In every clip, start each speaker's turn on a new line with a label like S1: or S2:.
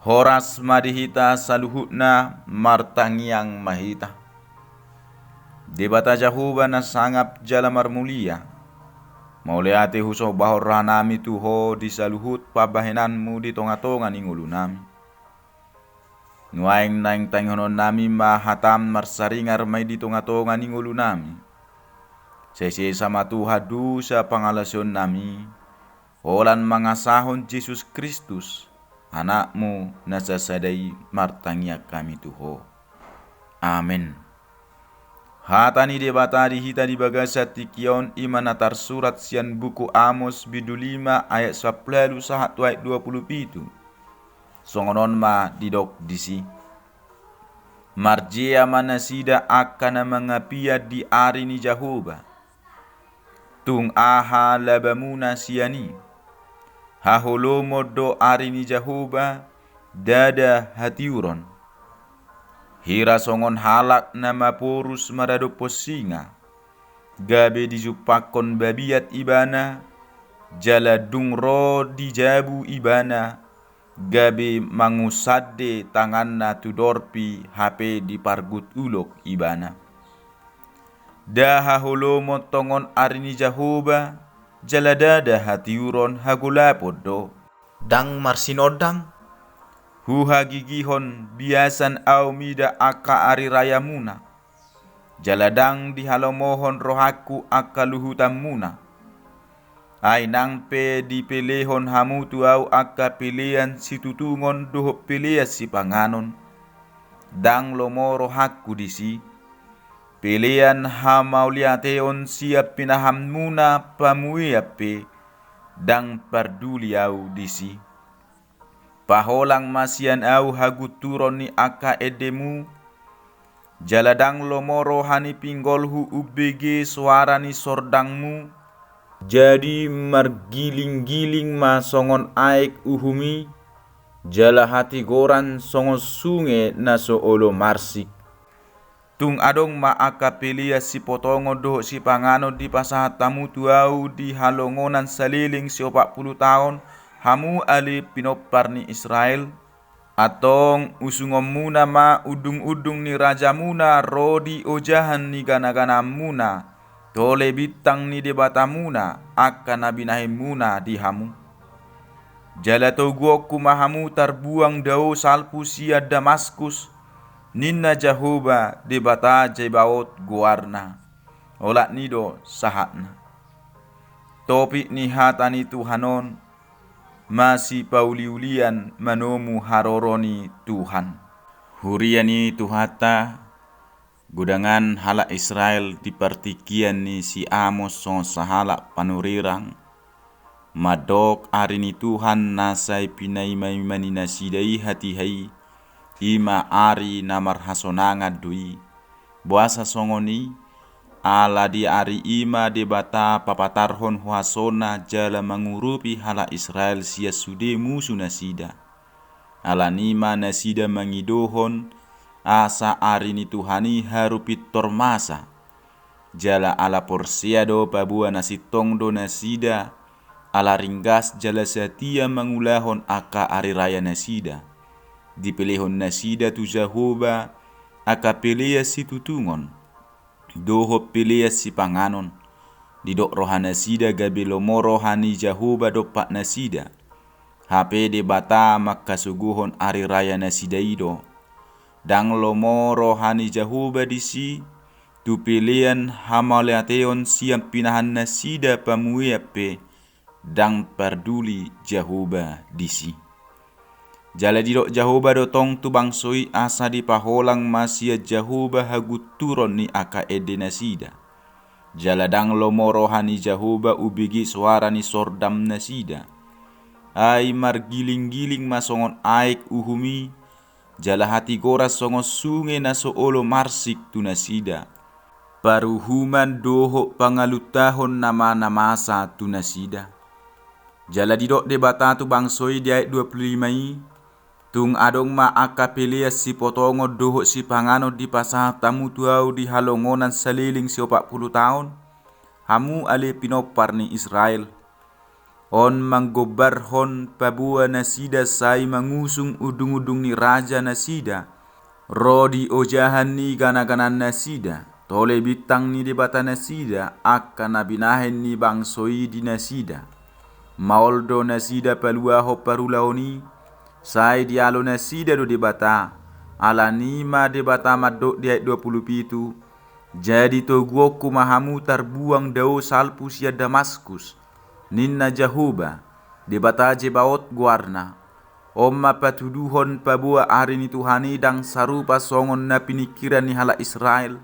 S1: Horas madihita saluhutna martangiang mahita. Debata jahuba na sangap jalamar mulia. Mauleate huso bahor nami tuho di saluhut pabahenanmu di tonga-tonga ning ulu nami. Nuaing naing tanghonon nami mahatam marsaringar may di tonga-tonga ning ulu nami. Sese sama tuhadu sa pangalasyon nami. Olan mangasahon Jesus Kristus, anakmu nasasadai martangiak kami tuho. Amin. Hatani debata di hita di bagasa tikion imanatar surat sian buku Amos bidu 5 ayat 10 sahat ayat 27. Songonon ma didok disi. Marjia manasida akan mengapia di ari ni Jahoba. Tung aha labamuna siani. Haholomo do ari ni Jahoba dada hatiuron. Hira songon halak nama porus marado posinga. Gabe dijupakon babiat ibana. Jala dungro dijabu ibana. Gabe mangusade tanganna tudorpi hape di pargut ulok ibana. Daha holomo tongon arini Jahoba. Jala dada hatiuron hagulapod do. Dang marsinodang. Huha gigihon biasan au mida aka ari raya muna. Jaladang dihalomohon rohaku aka luhutam muna. Ay nang pe dipelehon hamutu au aka pilihan situtungon doho pilihan si panganon. Dang lomo rohaku disi. Pilihan hamauliateon siap pinaham muna pamuiape. Dang parduli au disi. Paholang masian au haguturon ni aka edemu. Jaladang lomoro hani pinggolhu ubege suara ni sordangmu. Jadi margiling-giling ma songon aek uhumi. Jala hati goran songon sunge naso olo marsik. Tung adong ma aka pelia si potongo doh si pangano di pasahat tamu tuau di halongonan saliling si 40 tahun. Hamu ali pinopar ni Israel. Atong usungom muna ma udung-udung ni raja muna. Rodi ojahan ni gana-gana muna. Tole bitang ni debata muna. Akan nabinahim muna di hamu. Jalato guoku mahamu tarbuang dao salpu sia Damaskus. Ninna Jahoba debata jebaot guarna. Olak nido sahatna. Topik ni hatani Tuhanon. Masih pauliulian manomu haroroni Tuhan. Huriani Tuhata gudangan halak Israel di partikian ni si Amos son sahalak panurirang. Madok arini Tuhan nasai pinai maimani nasidai hati hai. Ima ari namar hasonanga dui. Buasa songoni. Ala di ari ima debata papatarhon huasona jala mengurupi hala Israel sia sude musuh nasida. Ala nima nasida mengidohon asa ari ni Tuhani harupit tormasa. Jala ala porsiado pabua nasi tongdo nasida. Ala ringgas jala setia mengulahon aka ari raya nasida. Dipilihon nasida tu Jahoba aka pelea si tutungon. Doho pilih si panganon. Didok rohana sida gabelo moro hani Jahoba dopak nasida. HP de bata maka suguhon ari raya nasida ido. Dang lomo rohani Jahoba disi. Tu pilihan hamaleateon siap pinahan nasida pamuiape. Dang parduli Jahoba disi. Jala didok Jahoba dotong tu bangsoi asa di paholang masia Jahoba haguturon ni aka ede nasida. Jala dang lomoro hani Jahoba ubigi suara ni sordam nasida. Ai margiling-giling masongon aek uhumi. Jala hati goras songon sunge naso olo marsik tu nasida. Paruhuman doho pangalutahon nama namasa tu nasida. Jala didok debata tu bangsoi di ayat 25. Tung adong ma aka pelia si potongo doho si pangano di pasah tamu tuau di halongonan saliling si 40 tahun. Hamu ale pinopar ni Israel. On manggobar hon pabua nasida sai mangusung udung-udung ni raja nasida. Rodi ojahan ni gana-ganan nasida. Tole bitang ni debata nasida akan nabinahen ni bangsoi di nasida. Maoldo nasida paluaho parulaoni. Sai dialo nasida do debata. Ala nima debata madok di ayat 27. Jadi toguoku mahamu terbuang dao salpu sia Damaskus. Ninna Jahuba, debata jebaot guarna. Omma patuduhon pabua ari ni Tuhani dang sarupa songon na pinikiran ni hala Israel.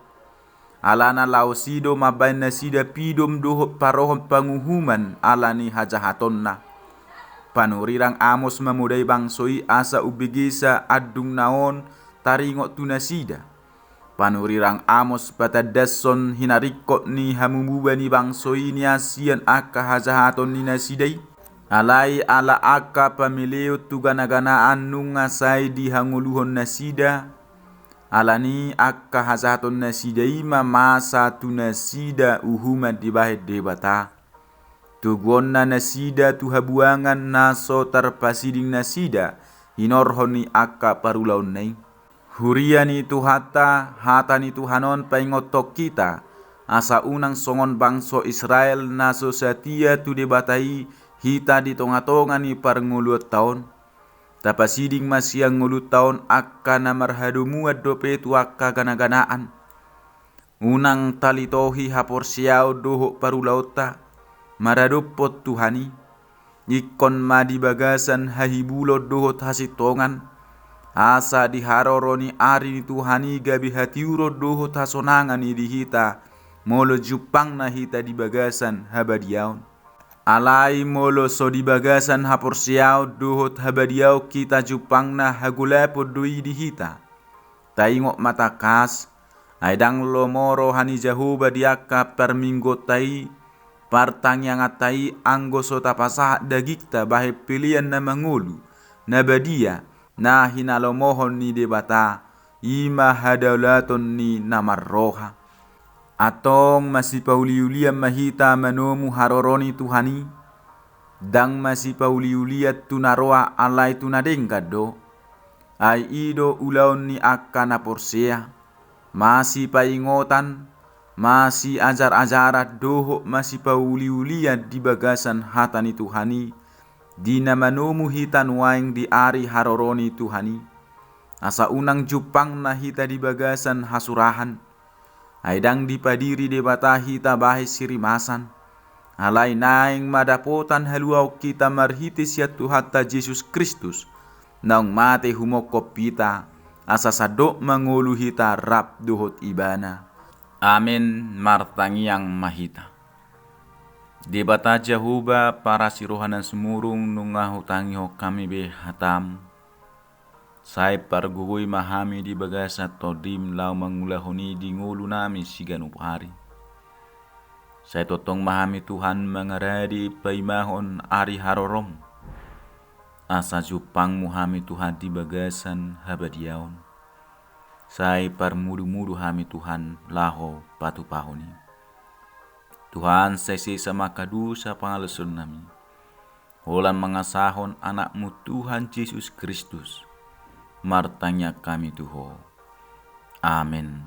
S1: Alana lausido mabain nasida pidom doho parohon panguhuman ala ni hajahatonna. Panurirang Amos mamudai bangsoi asa ubegesa adung naon taringot tu nasida. Panurirang Amos patadason hinarikot ni hamumuba ni bangsoi ni asian aka hajahaton ni nasidai. Alai ala aka pamileo tu gana-ganaan nungasai di hanguluhon nasida. Alani aka hajahaton nasidai masa tu nasida uhumat di bahit debata. Tuguon na nasida tu habuangan naso terpasiding nasida hinorhon ni aka parulaun nai. Huriani tu hata ni Tuhanon paingotok kita. Asa unang songon bangso Israel naso setia tu debatai hita di tonga-tonga ni parnguluat tahun. Tapasiding masiang ngulut tahun akka namarhadumuat dope tu akka gana-ganaan. Unang talitohi hapor siao doho parulauta. Maradopot Tuhani. Ikon madi bagasan hahibulo doho hasitongan. Asa diharoroni ari ni Tuhani gabi hatiuro doho tasonangan ni dihita. Molo jupang na hita di bagasan habadiaon. Alai molo so di bagasan haporsiao doho habadiao kita jupang na hagulapo doi dihita. Taingok matakas. Aidang lomoro hani Jahuba diaka perminggo tai. Partang yang atai anggo so tapasa dagikta bahe pilihan na mangulu. Nabadia. Nah hinalomohon ni debata ima hadaulaton ni namarroha. Atong masih pauliulian mahita manomu haroroni Tuhani. Dang masih pauliuliat tunaroa alai tunadengkad do. Ai ido ulaon ni akana porsea. Masih paingotan. Masih ajar-ajarat doho masih pauliuliat di bagasan hatani Tuhani. Dina manomu hitan waing di ari haroroni Tuhani. Asa unang jupang na hita di bagasan hasurahan. Aidang dipadiri debata hita bahe sirimasan. Alai naing madapotan haluau kita marhitis ya Tuhata Yesus Kristus. Naung mate humokop kita. Asa sadok mangulu hita rap duhot ibana. Amin martangiang mahita. Debata Jahuba para sirohanan semurung nunga hutangi ho kami be hatam. Sai parguhui mahami di bagasa todim lau mangulahoni di ngulu nami sigan upahari. Sai totong mahami Tuhan mengaradi paimahon ari harorom. Asa jupang muhami Tuhan di bagasan habadiaon. Sai parmudu-mudu hami Tuhan laho patu pahoni. Tuhan sesi sama kadu sa pangalasun nami. Holan mangasahon anakmu Tuhan Yesus Kristus. Martanya kami Tuho. Amin.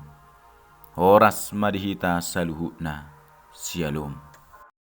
S1: Horas madihita saluhutna. Shalom.